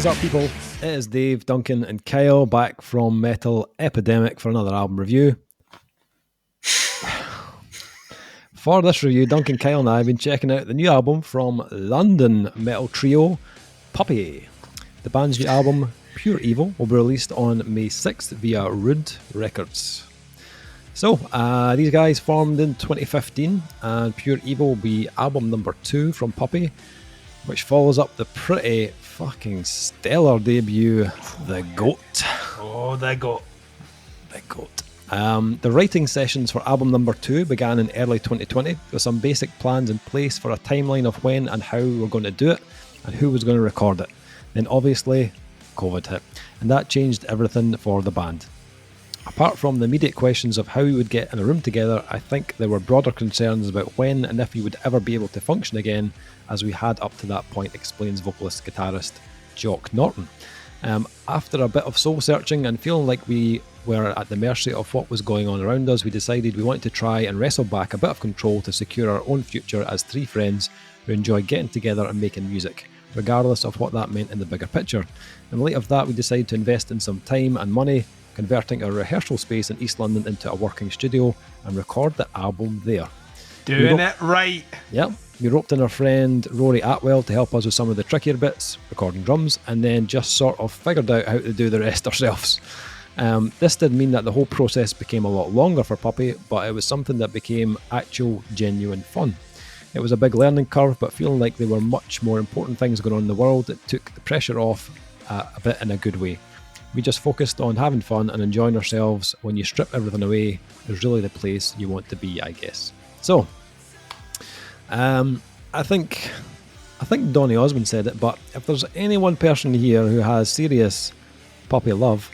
What is up, people? It is Dave, Duncan, and Kyle back from Metal Epidemic for another album review. For this review, Duncan, Kyle, and I have been checking out the new album from London metal trio Puppy. The band's new album, Pure Evil, will be released on May 6th via Rude Records. So, these guys formed in 2015, and Pure Evil will be album number 2 from Puppy, which follows up the pretty fucking stellar debut, The Goat. Oh, The Goat. The Goat. The writing sessions for album number 2 began in early 2020 with some basic plans in place for a timeline of when and how we were going to do it and who was going to record it. Then obviously, COVID hit, and that changed everything for the band. Apart from the immediate questions of how we would get in a room together, I think there were broader concerns about when and if we would ever be able to function again as we had up to that point, explains vocalist guitarist Jock Norton. After a bit of soul searching and feeling like we were at the mercy of what was going on around us, we decided we wanted to try and wrestle back a bit of control to secure our own future as 3 friends who enjoy getting together and making music, regardless of what that meant in the bigger picture. In light of that, we decided to invest in some time and money, converting our rehearsal space in East London into a working studio and record the album there. Doing it right. Yep. We roped in our friend Rory Atwell to help us with some of the trickier bits, recording drums, and then just sort of figured out how to do the rest ourselves. This did mean that the whole process became a lot longer for Puppy, but it was something that became actual, genuine fun. It was a big learning curve, but feeling like there were much more important things going on in the world, it took the pressure off a bit in a good way. We just focused on having fun and enjoying ourselves. When you strip everything away, is really the place you want to be, I guess. So, I think Donny Osmond said it, but if there's any one person here who has serious puppy love,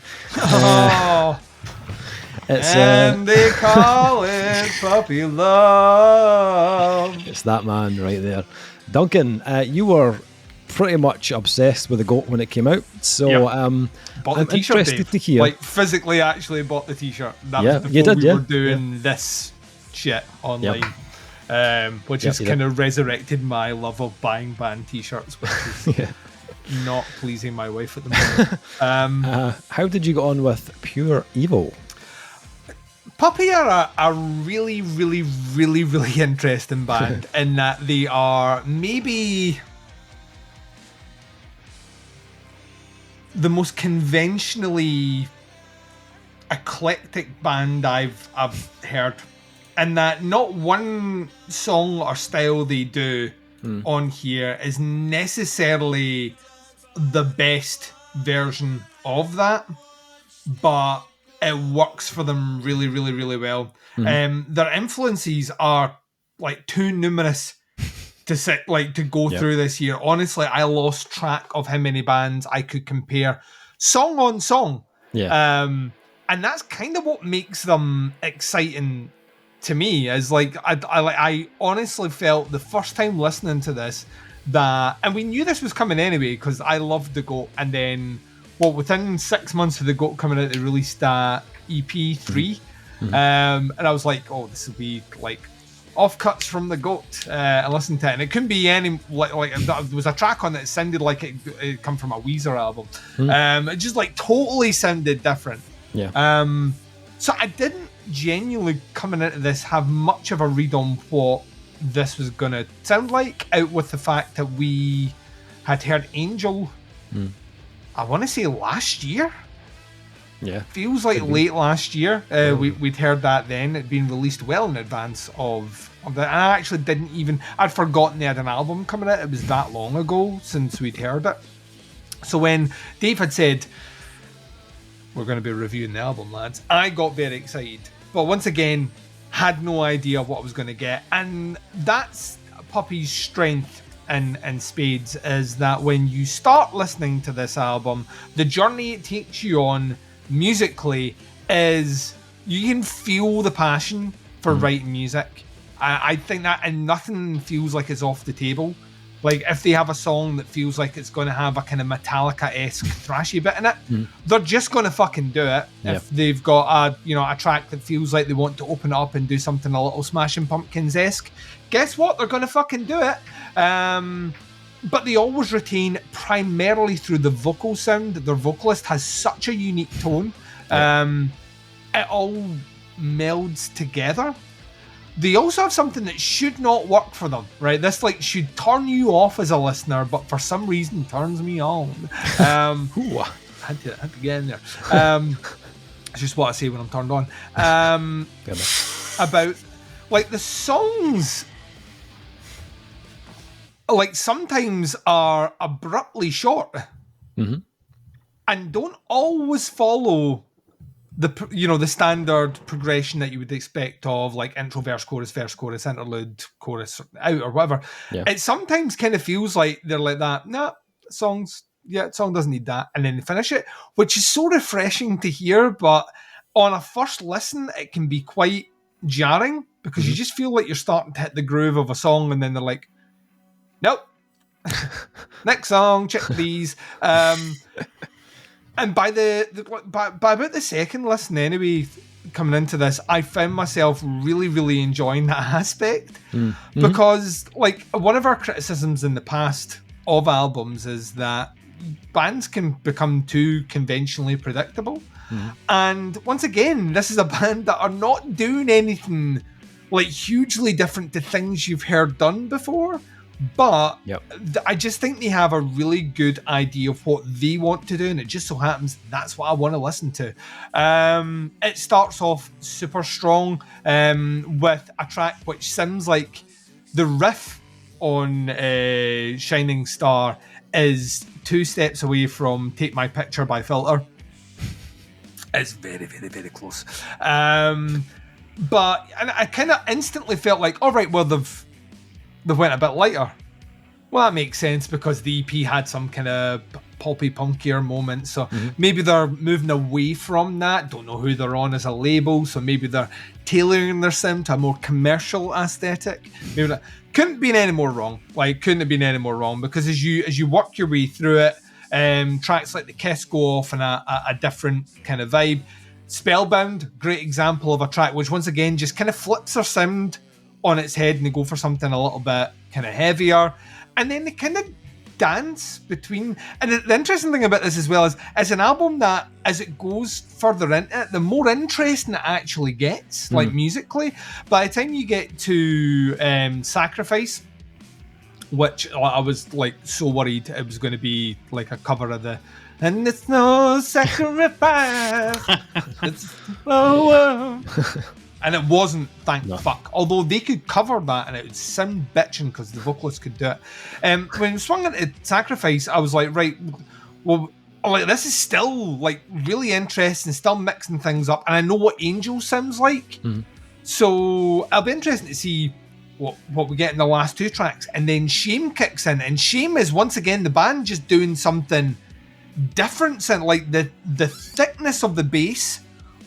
it's and they call it puppy love. It's that man right there. Duncan, you were pretty much obsessed with The Goat when it came out, so Yep. Bought the I'm t-shirt, interested Dave. to hear. Like, physically actually bought the t-shirt. That Yeah, was before you did, we yeah. were doing this shit online. Which has kind of resurrected my love of buying band t-shirts, which is not pleasing my wife at the moment. How did you get on with Pure Evil? Puppy are a really, really, really, really interesting band in that they are maybe the most conventionally eclectic band I've heard. And that not one song or style they do on here is necessarily the best version of that, but it works for them really, really, really well. Their influences are like too numerous to go through this year. Honestly, I lost track of how many bands I could compare song on song. And that's kind of what makes them exciting to me. Is like I honestly felt the first time listening to this that, and we knew this was coming anyway because I loved The Goat, and then within 6 months of The Goat coming out, they released that EP3, and I was like, oh, this will be like offcuts from The Goat, and listen to it, and it couldn't be any like there was a track on that sounded like it come from a Weezer album. It just like totally sounded different. So I didn't genuinely coming into this have much of a read on what this was gonna sound like, out with the fact that we had heard Angel I want to say last year. Feels like late last year. We'd heard that then. It'd been released well in advance of that. And I actually didn't even, I'd forgotten they had an album coming out. It was that long ago since we'd heard it. So when Dave had said, we're going to be reviewing the album, lads, I got very excited. But once again, had no idea what I was going to get. And that's Puppy's strength in spades, is that when you start listening to this album, the journey it takes you on musically is, you can feel the passion for writing music. I think that, and nothing feels like it's off the table. Like, if they have a song that feels like it's going to have a kind of Metallica-esque thrashy bit in it, they're just going to fucking do it. If they've got a track that feels like they want to open it up and do something a little Smashing Pumpkins-esque, guess what? They're going to fucking do it. but they always retain primarily through the vocal sound. Their vocalist has such a unique tone. It all melds together. They also have something that should not work for them, right? This like should turn you off as a listener, but for some reason turns me on. Ooh. I had to get in there. It's just what I say when I'm turned on. About like the songs, like sometimes are abruptly short and don't always follow the standard progression that you would expect of like intro, verse, chorus, interlude, chorus, out or whatever. Yeah. It sometimes kind of feels like they're like that. Nah, song doesn't need that, and then they finish it, which is so refreshing to hear. But on a first listen, it can be quite jarring because you just feel like you're starting to hit the groove of a song, and then they're like, nope. Next song, check these. And by about the second listen anyway, coming into this, I found myself really, really enjoying that aspect because like one of our criticisms in the past of albums is that bands can become too conventionally predictable. And once again, this is a band that are not doing anything like hugely different to things you've heard done before. But I just think they have a really good idea of what they want to do, and it just so happens that's what I want to listen to. It starts off super strong with a track which sounds like the riff on Shining Star is 2 steps away from Take My Picture by Filter. It's very, very, very close. But I kind of instantly felt like, all right, well, they went a bit lighter. Well, that makes sense because the EP had some kind of poppy, punkier moments. So maybe they're moving away from that. Don't know who they're on as a label. So maybe they're tailoring their sound to a more commercial aesthetic. Maybe that couldn't be any more wrong. Like, couldn't have been any more wrong because as you work your way through it, tracks like The Kiss go off in a different kind of vibe. Spellbound, great example of a track which once again just kind of flips their sound on its head and they go for something a little bit kind of heavier, and then they kind of dance between. And the interesting thing about this as well is it's an album that as it goes further into it, the more interesting it actually gets, like musically. By the time you get to Sacrifice, which I was like so worried it was going to be like a cover of the and it's no sacrifice. It's and it wasn't, thank fuck. Although they could cover that and it would sound bitching because the vocalist could do it. When we swung into Sacrifice, I was like, right, well, like this is still like really interesting, still mixing things up, and I know what Angel sounds like. So it'll be interesting to see what we get in the last 2 tracks. And then Shame kicks in, and Shame is once again the band just doing something different. And like the thickness of the bass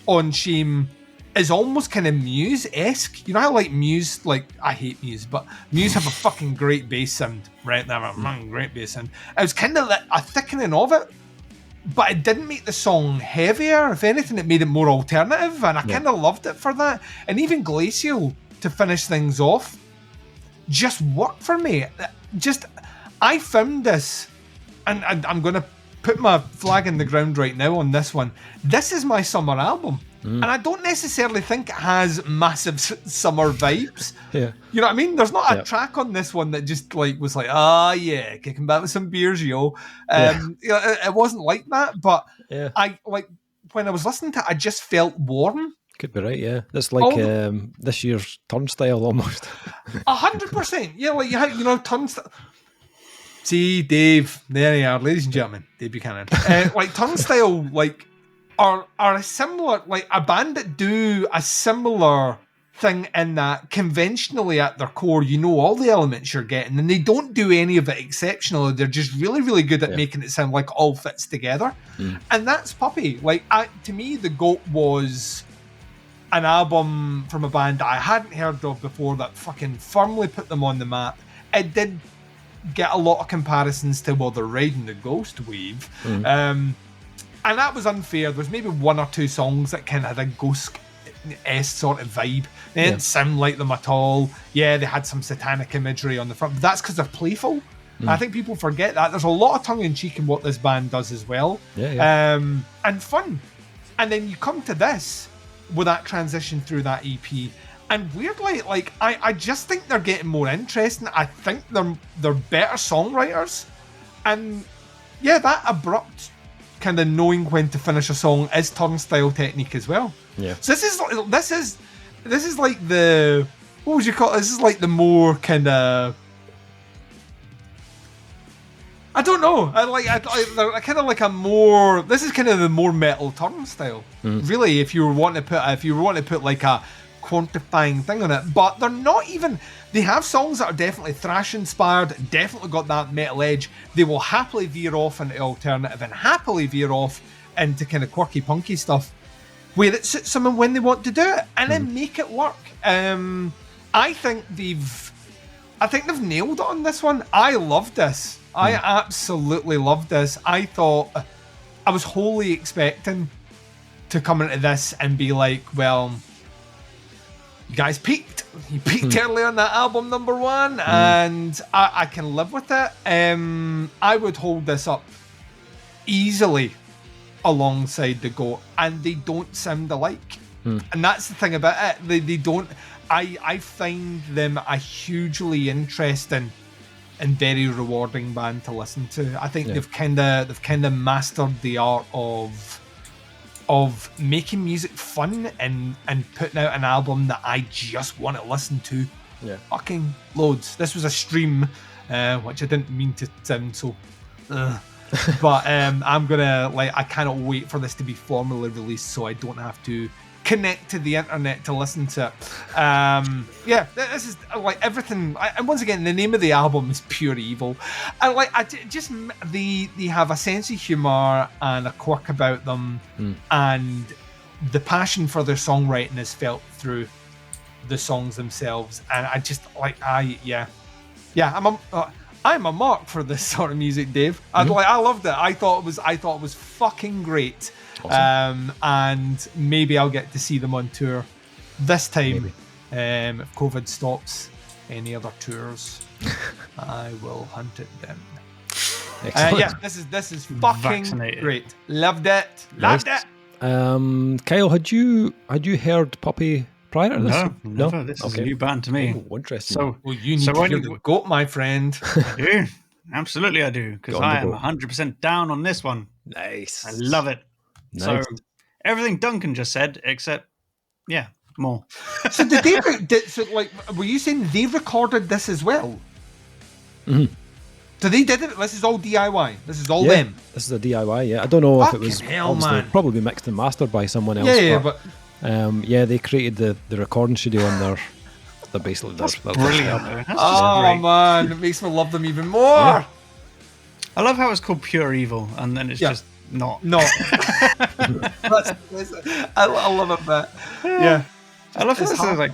on Shame is almost kind of Muse-esque. You know how like Muse, like I hate Muse, but Muse have a fucking great bass sound, right? They have a great bass sound. It was kind of like a thickening of it, but it didn't make the song heavier. If anything, it made it more alternative, and I kind of loved it for that. And even Glacial to finish things off just worked for me. I found this, and I'm going to put my flag in the ground right now on this one. This is my summer album. And I don't necessarily think it has massive summer vibes. You know what I mean? There's not a track on this one that just like was like, kicking back with some beers, yo. It wasn't like that, but I like when I was listening to it, I just felt warm. Could be right, yeah. That's like this year's Turnstile almost. 100%. Yeah, like you know, Turnstile. See, Dave, there you are, ladies and gentlemen, Dave Buchanan. Like Turnstile, like are a similar, like a band that do a similar thing in that conventionally at their core, you know all the elements you're getting, and they don't do any of it exceptionally. They're just really, really good at making it sound like all fits together. And that's Puppy. Like to me, The Goat was an album from a band I hadn't heard of before that fucking firmly put them on the map. It did get a lot of comparisons to, well, they're riding the ghost wave. And that was unfair. There was maybe 1 or 2 songs that kind of had a ghost-esque sort of vibe. They didn't sound like them at all. Yeah, they had some satanic imagery on the front, but that's because they're playful. I think people forget that. There's a lot of tongue-in-cheek in what this band does as well. And fun. And then you come to this with that transition through that EP. And weirdly, like, I just think they're getting more interesting. I think they're better songwriters. And yeah, that abrupt kind of knowing when to finish a song is turnstile technique as well. Yeah. So this is like the, what would you call it? This is like the more kind of, I don't know. I kind of like a more. This is kind of the more metal turnstile. Really, if you were wanting to put like a quantifying thing on it, but they're not even. They have songs that are definitely thrash inspired, definitely got that metal edge. They will happily veer off into alternative and happily veer off into kind of quirky punky stuff where it suits someone when they want to do it and then make it work. I think they've nailed it on this one. I love this. I absolutely loved this. I thought I was wholly expecting to come into this and be like, well, you guys peaked. You peaked early on that album number 1, and I can live with it. I would hold this up easily alongside the GOAT, and they don't sound alike. And that's the thing about it. They don't. I find them a hugely interesting and very rewarding band to listen to. I think they've kind of mastered the art of making music fun and putting out an album that I just want to listen to. Yeah. Fucking loads. This was a stream, which I didn't mean to sound so. But I'm gonna I cannot wait for this to be formally released so I don't have to connect to the internet to listen to it. This is like everything, and once again, the name of the album is Pure Evil. And they have a sense of humor and a quirk about them, and the passion for their songwriting is felt through the songs themselves. And I just I'm a mark for this sort of music, Dave. I loved it. I thought it was fucking great. Awesome. And maybe I'll get to see them on tour this time. If COVID stops any other tours, I will hunt it down. This is fucking great. Loved it. Loved it. Kyle, had you heard Puppy prior to this? No, never. This is a new band to me. Oh, interesting. So, you need to hear the GOAT, my friend. I do. Absolutely, I do. Because I am 100% down on this one. Nice. I love it. Nice. So everything Duncan just said, except more. So were you saying they recorded this as well? So they did it. This is all DIY. This is all them. This is a DIY. Yeah, I don't know if it was man. Probably mixed and mastered by someone else. But they created the recording studio on their. They're basically That's brilliant. Man, it makes me love them even more. Yeah. I love how it's called Pure Evil, and then it's just not. I love it, but I love how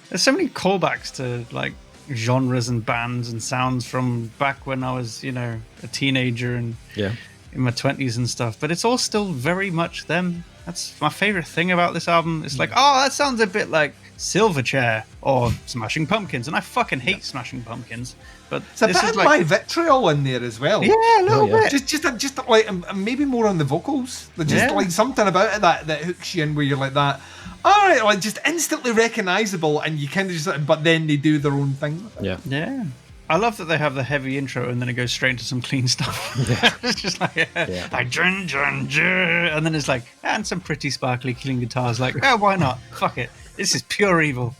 there's so many callbacks to like genres and bands and sounds from back when I was, a teenager and in my 20s and stuff. But it's all still very much them. That's my favorite thing about this album. It's like, that sounds a bit like Silverchair or Smashing Pumpkins, and I fucking hate Smashing Pumpkins. But it's a bit of my vitriol in there as well. Yeah, a little bit. Just like maybe more on the vocals. Just like something about it that hooks you in, where you're like that. All right, like just instantly recognizable, and you kind of just. But then they do their own thing. Yeah. I love that they have the heavy intro and then it goes straight into some clean stuff. It's just like, like dun, dun, dun, and then it's like, and some pretty sparkly clean guitars. Like, why not? Fuck it. This is Pure Evil.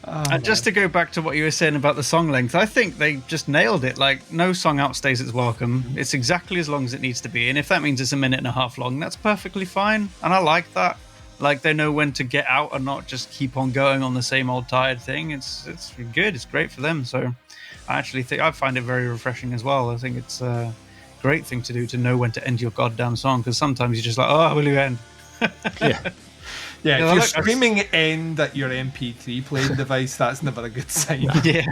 And just to go back to what you were saying about the song length, I think they just nailed it. Like, no song outstays its welcome. It's exactly as long as it needs to be. And if that means it's 1.5 minutes long, that's perfectly fine. And I like that. Like, they know when to get out and not just keep on going on the same old tired thing. It's good. It's great for them. So I actually think I find it very refreshing as well. I think it's a great thing to do, to know when to end your goddamn song, because sometimes you're just like, will you end? If you're screaming end at your MP3 playing device, that's never a good sign. Yeah.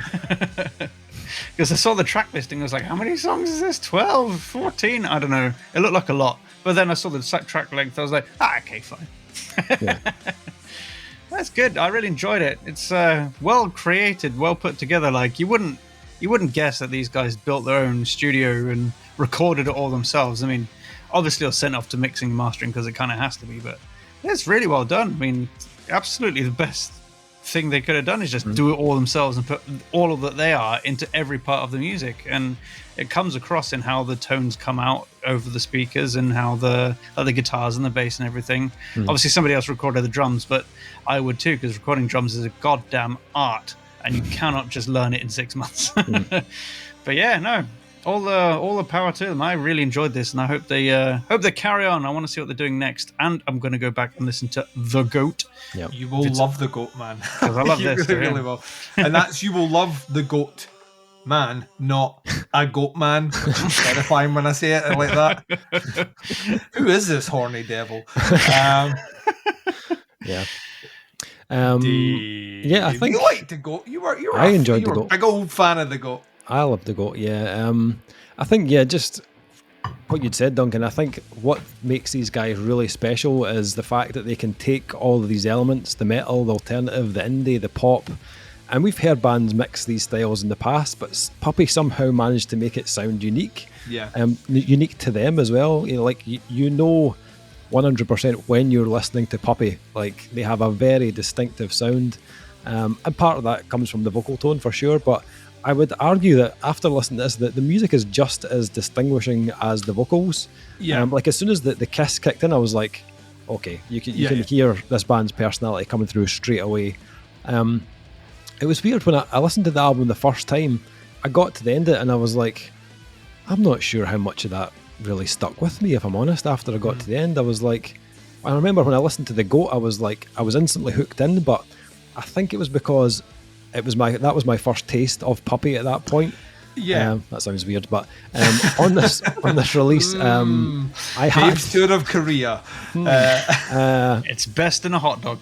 Because I saw the track listing, I was like, how many songs is this? 12? 14? I don't know. It looked like a lot. But then I saw the track length, I was like, okay, fine. That's good. I really enjoyed it. It's well created, well put together. Like you wouldn't guess that these guys built their own studio and recorded it all themselves. I mean, obviously it was sent off to mixing and mastering because it kind of has to be, but it's really well done. I mean, absolutely the best thing they could have done is just do it all themselves and put all of that they are into every part of the music, and it comes across in how the tones come out over the speakers and how the guitars and the bass and everything. Obviously somebody else recorded the drums, but I would too, because recording drums is a goddamn art and you cannot just learn it in 6 months. But yeah, no, all the power to them. I really enjoyed this, and I hope they carry on. I want to see what they're doing next, and I'm going to go back and listen to The Goat. Yep. You will love The Goat, man. Because I love you this. really, really will. And that's you will love The Goat, man, not a goat man. Which is terrifying when I say it like that. Who is this horny devil? Yeah. Yeah, I think you liked The Goat. I enjoyed The Goat. A big old fan of The Goat. I love The Goat. Yeah. I think just what you'd said, Duncan. I think what makes these guys really special is the fact that they can take all of these elements, the metal, the alternative, the indie, the pop, and we've heard bands mix these styles in the past, but Puppy somehow managed to make it sound unique. Yeah. Unique to them as well. You know, like you know 100% when you're listening to Puppy. Like they have a very distinctive sound, and part of that comes from the vocal tone for sure, but I would argue that after listening to this, that the music is just as distinguishing as the vocals. Yeah. Like as soon as the kiss kicked in, I was like, okay, you can hear this band's personality coming through straight away. It was weird when I listened to the album the first time. I got to the end of it and I was like, I'm not sure how much of that really stuck with me, if I'm honest. After I got to the end, I was like, I remember when I listened to The Goat, I was instantly hooked in, but I think it was because that was my first taste of Puppy at that point. Yeah, that sounds weird, but on this release, I had Dave's tour of Korea. It's best in a hot dog.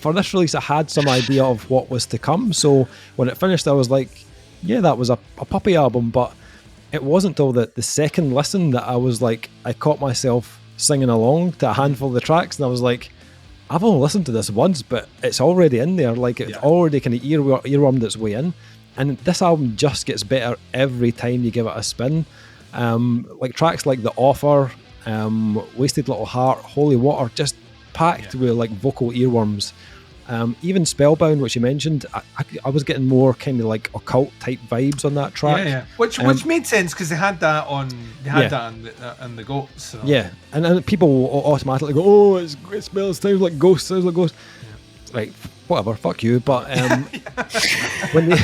For this release, I had some idea of what was to come. So when it finished, I was like, yeah, that was a Puppy album. But it wasn't until the second listen that I was like, I caught myself singing along to a handful of the tracks, and I was like, I've only listened to this once, but it's already in there. Like it's already kind of earwormed its way in. And this album just gets better every time you give it a spin. Like tracks like The Offer, Wasted Little Heart, Holy Water, just packed with like vocal earworms. Even Spellbound, which you mentioned, I was getting more kind of like occult type vibes on that track. Yeah. Which made sense because they had that on the Goat. So. Yeah, and people will automatically go, oh, it sounds like Ghost, Yeah. Right, whatever, fuck you. But when they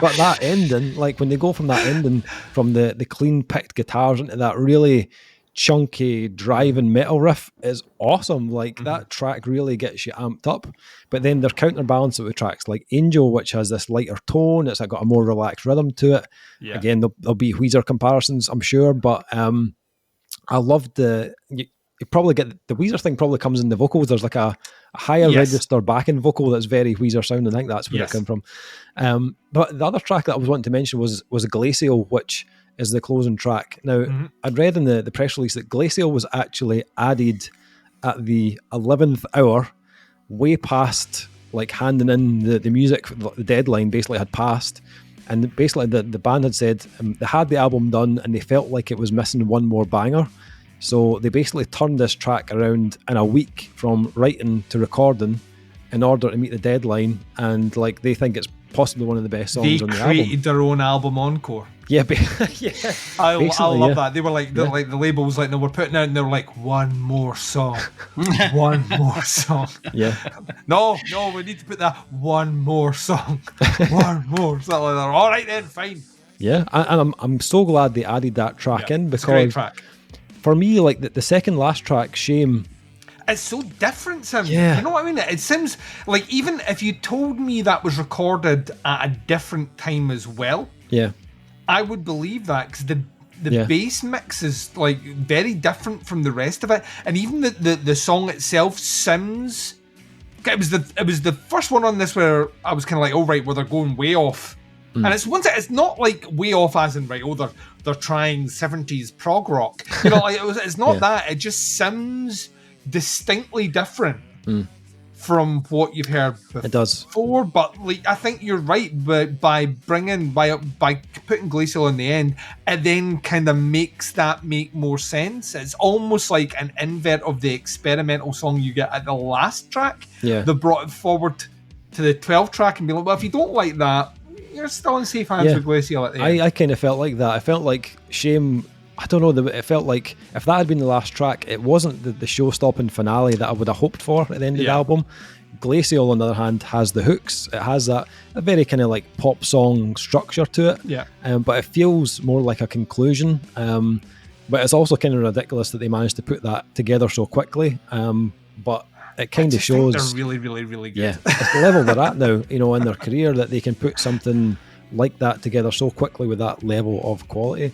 but that ending, like when they go from that ending, from the clean picked guitars into that really chunky driving metal riff is awesome. Like that track really gets you amped up, but then they're counterbalanced with tracks like Angel, which has this lighter tone. It's got a more relaxed rhythm to it. Again, there'll be Weezer comparisons, I'm sure, but I loved you probably get the Weezer thing probably comes in the vocals. There's like a higher register backing vocal that's very Weezer sounding. I think that's where it came from. But the other track that I was wanting to mention was Glacial, which is the closing track. Now, I'd read in the press release that Glacial was actually added at the 11th hour, way past like handing in the music. The deadline basically had passed, and basically the band had said they had the album done and they felt like it was missing one more banger. So they basically turned this track around in a week from writing to recording in order to meet the deadline, and like they think it's possibly one of the best songs on the album. They created their own album encore. Yeah, I love that. They were like, like the label was like, no, we're putting out, and they were like, one more song, one more song. Yeah. No, we need to put that one more song, one more something like that. All right then, fine. Yeah, and I'm so glad they added that track in, because it's a great track. For me, like the second last track, Shame, it's so different, Sam. Yeah. You know what I mean? It seems like even if you told me that was recorded at a different time as well, I would believe that, because the bass mix is like very different from the rest of it, and even the song itself sounds. It was the first one on this where I was kind of like, oh right, well they're going way off And it's not like way off as in, right, they're trying 70s prog rock. You know, like it's not that. It just sounds distinctly different from what you've heard before. It does. But like, I think you're right, but by putting Glacial on the end, it then kind of makes that make more sense. It's almost like an invert of the experimental song you get at the last track. Yeah. They brought it forward to the 12th track and be like, well, if you don't like that, you're still in safe hands with Glacial at the end. I kind of felt like that. I felt like Shame, I don't know, it felt like if that had been the last track, it wasn't the show-stopping finale that I would have hoped for at the end of the album. Glacial, on the other hand, has the hooks. It has a very kind of like pop song structure to it. Yeah. But it feels more like a conclusion. But it's also kind of ridiculous that they managed to put that together so quickly. But it kind of shows they're really, really, really good. Yeah, it's the level they're at now, you know, in their career, that they can put something like that together so quickly with that level of quality.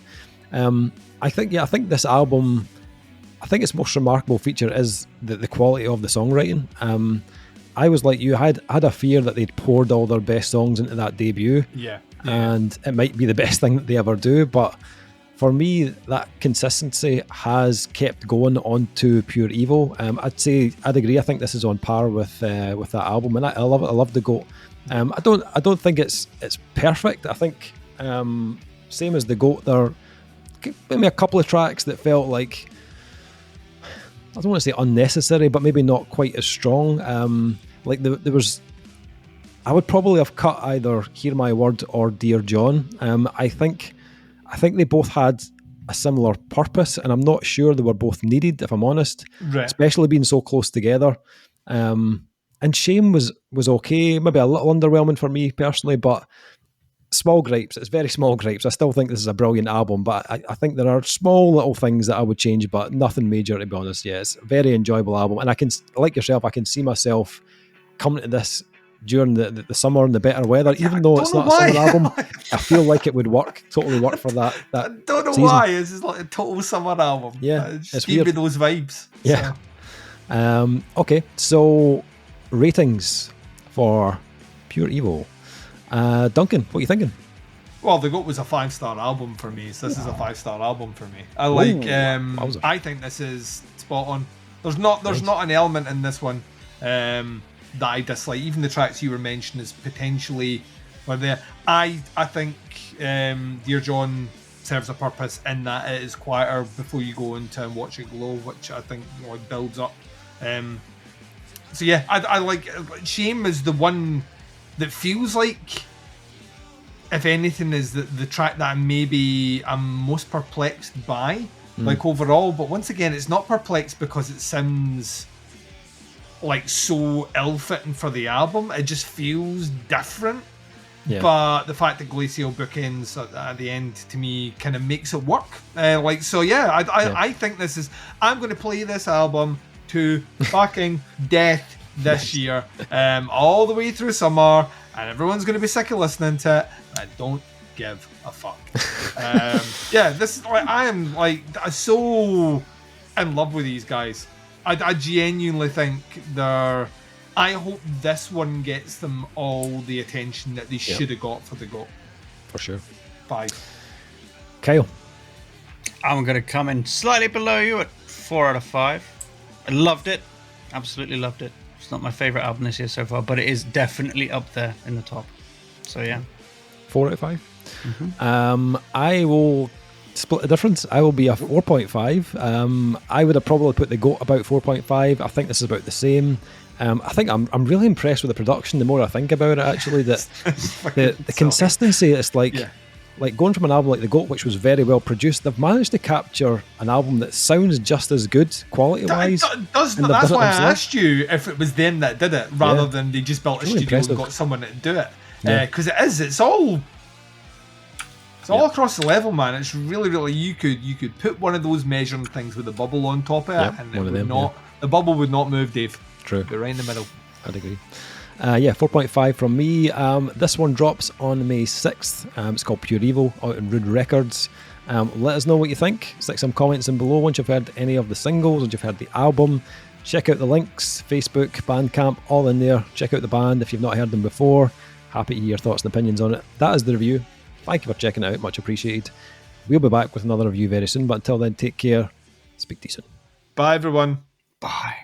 I think this album, I think its most remarkable feature is the quality of the songwriting. I was like you, I had a fear that they'd poured all their best songs into that debut, and it might be the best thing that they ever do, but for me, that consistency has kept going on to Pure Evil. I'd agree. I think this is on par with that album, and I love it. I love the GOAT. I don't think it's perfect. I think same as the GOAT, there are maybe a couple of tracks that felt like, I don't want to say unnecessary, but maybe not quite as strong. Like there was, I would probably have cut either Hear My Word or Dear John. I think they both had a similar purpose, and I'm not sure they were both needed, if I'm honest, especially being so close together. And Shame was okay, maybe a little underwhelming for me personally, but small gripes. It's very small gripes. I still think this is a brilliant album, but I think there are small little things that I would change, but nothing major, to be honest. Yeah, it's a very enjoyable album, and I can, like yourself, I can see myself coming to this during the summer and the better weather, even though it's not a summer album. I feel like it would totally work for that I don't know season. why. This is like a total summer album. Yeah, it just it's gave weird. me those vibes. Yeah. So. Okay, so ratings for Pure Evil. Duncan, what are you thinking? Well, The GOAT was a 5-star album for me, so this is a 5-star album for me. I like. I think this is spot on. There's not an element in this one that I dislike. Even the tracks you were mentioning is potentially were there. I think Dear John serves a purpose in that it is quieter before you go into and Watch It Glow, which I think builds up. So yeah, I like. Shame is the one that feels like, if anything, is the track that I'm most perplexed by, like overall. But once again, it's not perplexed because it sounds like so ill-fitting for the album. It just feels different. Yeah. But the fact that Glacial bookends at the end, to me, kind of makes it work. I think this is. I'm going to play this album to fucking death this year, all the way through summer, and everyone's going to be sick of listening to it. I don't give a fuck. This is like, I am like so in love with these guys. I genuinely think they're. I hope this one gets them all the attention that they should have got for the GOAT. For sure. 5. Kyle. I'm going to come in slightly below you at 4 out of 5. I loved it. Absolutely loved it. It's not my favourite album this year so far, but it is definitely up there in the top. So yeah. 4 out of 5. Mm-hmm. I will split the difference. I will be a 4.5. I would have probably put the GOAT about 4.5. I think this is about the same. I think I'm really impressed with the production the more I think about it, actually. That the consistency, it's like going from an album like The GOAT, which was very well produced, they've managed to capture an album that sounds just as good quality-wise. That's why I asked you if it was them that did it, rather than they just built a studio and got someone to do it. Because it's all across the level, man. It's really, really, you could put one of those measuring things with a bubble on top of it, and it would not. The bubble would not move, Dave. True. Be right in the middle. I'd agree. 4.5 from me. This one drops on May 6th. It's called Pure Evil, out on Rude Records. Let us know what you think. Stick some comments in below once you've heard any of the singles, once you've heard the album. Check out the links, Facebook, Bandcamp, all in there. Check out the band if you've not heard them before. Happy to hear your thoughts and opinions on it. That is the review. Thank you for checking it out. Much appreciated. We'll be back with another review very soon, but until then, take care. Speak to you soon. Bye, everyone. Bye.